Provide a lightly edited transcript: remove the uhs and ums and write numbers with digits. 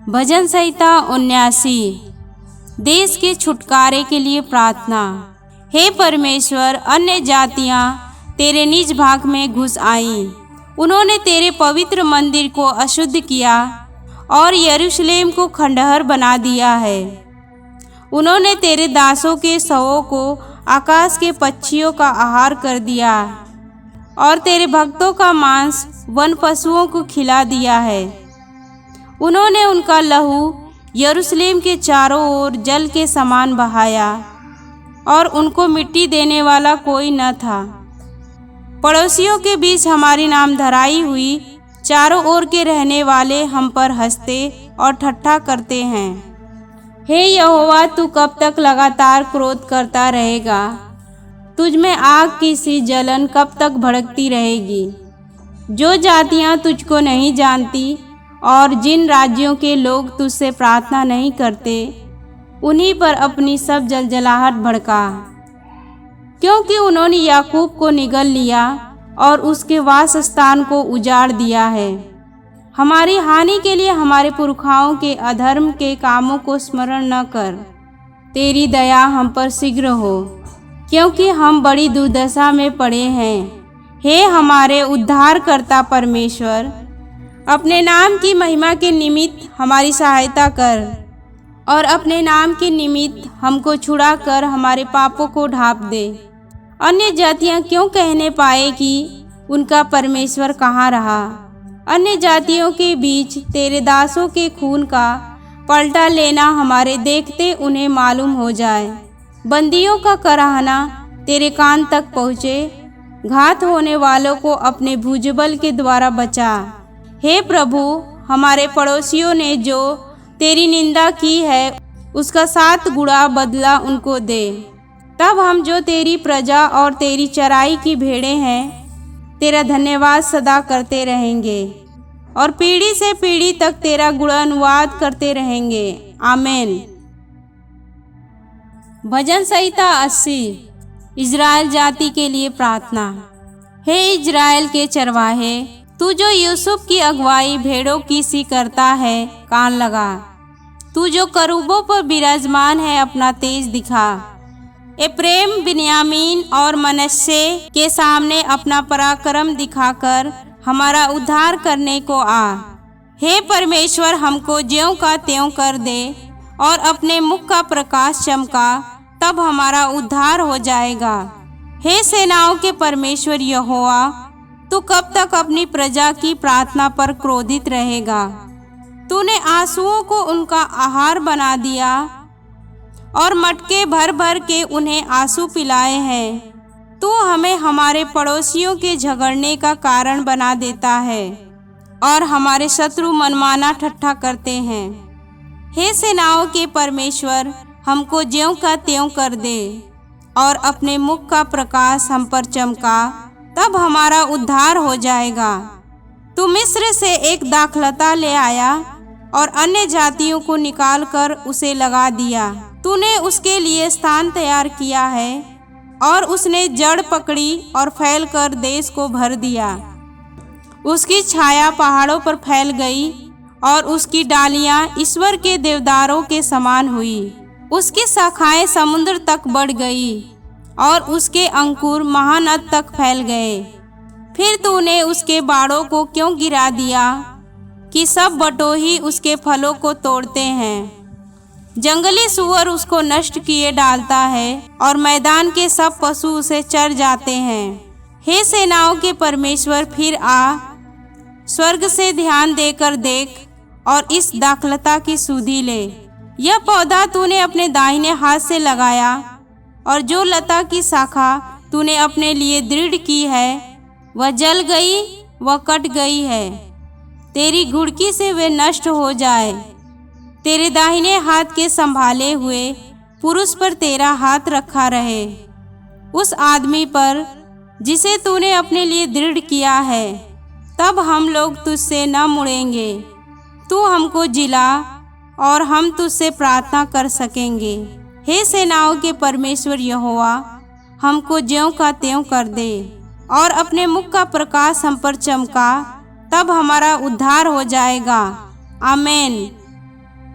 भजन संहिता 79। देश के छुटकारे के लिए प्रार्थना। हे परमेश्वर, अन्य जातियां तेरे निज भाग में घुस आईं। उन्होंने तेरे पवित्र मंदिर को अशुद्ध किया और यरूशलेम को खंडहर बना दिया है। उन्होंने तेरे दासों के शवों को आकाश के पक्षियों का आहार कर दिया और तेरे भक्तों का मांस वन पशुओं को खिला दिया है। उन्होंने उनका लहू यरूशलेम के चारों ओर जल के समान बहाया और उनको मिट्टी देने वाला कोई न था। पड़ोसियों के बीच हमारी नामधराई हुई। चारों ओर के रहने वाले हम पर हंसते और ठट्ठा करते हैं। हे यहोवा, तू कब तक लगातार क्रोध करता रहेगा? तुझ में आग की सी जलन कब तक भड़कती रहेगी? जो जातियां तुझको नहीं जानती और जिन राज्यों के लोग तुझसे प्रार्थना नहीं करते, उन्हीं पर अपनी सब जलजलाहट भड़का, क्योंकि उन्होंने याकूब को निगल लिया और उसके वासस्थान को उजाड़ दिया है। हमारी हानि के लिए हमारे पुरखाओं के अधर्म के कामों को स्मरण न कर। तेरी दया हम पर शीघ्र हो, क्योंकि हम बड़ी दुर्दशा में पड़े हैं। हे हमारे उद्धारकर्ता परमेश्वर, अपने नाम की महिमा के निमित्त हमारी सहायता कर और अपने नाम के निमित्त हमको छुड़ा कर हमारे पापों को ढाँप दे। अन्य जातियाँ क्यों कहने पाए कि उनका परमेश्वर कहाँ रहा? अन्य जातियों के बीच तेरे दासों के खून का पलटा लेना हमारे देखते उन्हें मालूम हो जाए। बंदियों का कराहना तेरे कान तक पहुँचे। घात होने वालों को अपने भुजबल के द्वारा बचा। हे प्रभु, हमारे पड़ोसियों ने जो तेरी निंदा की है उसका 7 गुणा बदला उनको दे। तब हम जो तेरी प्रजा और तेरी चराई की भेड़ें हैं, तेरा धन्यवाद सदा करते रहेंगे और पीढ़ी से पीढ़ी तक तेरा गुणानुवाद करते रहेंगे। आमीन। भजन संहिता 80। इज़राइल जाति के लिए प्रार्थना। हे इज़राइल के चरवाहे, तू जो यूसुफ की अगुवाई भेड़ों की सी करता है, कान लगा। तू जो करूबों पर विराजमान है, अपना तेज दिखा। एप्रेम, बिन्यामीन और मनश्शे के सामने अपना पराक्रम दिखाकर हमारा उद्धार करने को आ। हे परमेश्वर, हमको ज्यों का त्यों कर दे और अपने मुख का प्रकाश चमका, तब हमारा उद्धार हो जाएगा। हे सेनाओं के परमेश्वर यहोवा, तू कब तक अपनी प्रजा की प्रार्थना पर क्रोधित रहेगा? तूने आंसुओं को उनका आहार बना दिया और मटके भर भर के उन्हें आंसू पिलाए हैं। तू हमें हमारे पड़ोसियों के झगड़ने का कारण बना देता है और हमारे शत्रु मनमाना ठट्ठा करते हैं। हे सेनाओं के परमेश्वर, हमको ज्यों का त्यों कर दे और अपने मुख का प्रकाश हम पर चमका, तब हमारा उद्धार हो जाएगा। तू मिस्र से एक दाखलता ले आया और अन्य जातियों को निकाल कर उसे लगा दिया। तूने उसके लिए स्थान तैयार किया है और उसने जड़ पकड़ी और फैल कर देश को भर दिया। उसकी छाया पहाड़ों पर फैल गई और उसकी डालियां ईश्वर के देवदारों के समान हुई। उसकी शाखाएं समुद्र तक बढ़ गई और उसके अंकुर महानद तक फैल गए। फिर तूने उसके बाड़ों को क्यों गिरा दिया कि सब बटोही उसके फलों को तोड़ते हैं? जंगली सूअर उसको नष्ट किए डालता है और मैदान के सब पशु उसे चर जाते हैं। हे सेनाओं के परमेश्वर, फिर आ, स्वर्ग से ध्यान देकर देख और इस दाखलता की सुधि ले। यह पौधा तूने अपने दाहिने हाथ से लगाया और जो लता की शाखा तूने अपने लिए दृढ़ की है, वह जल गई, वह कट गई है। तेरी घुड़की से वे नष्ट हो जाए। तेरे दाहिने हाथ के संभाले हुए पुरुष पर तेरा हाथ रखा रहे, उस आदमी पर जिसे तूने अपने लिए दृढ़ किया है। तब हम लोग तुझसे न मुड़ेंगे। तू हमको जिला और हम तुझसे प्रार्थना कर सकेंगे। हे सेनाओं के परमेश्वर यहोवा, हमको ज्यों का त्यों कर दे और अपने मुख का प्रकाश हम पर चमका, तब हमारा उद्धार हो जाएगा। आमीन।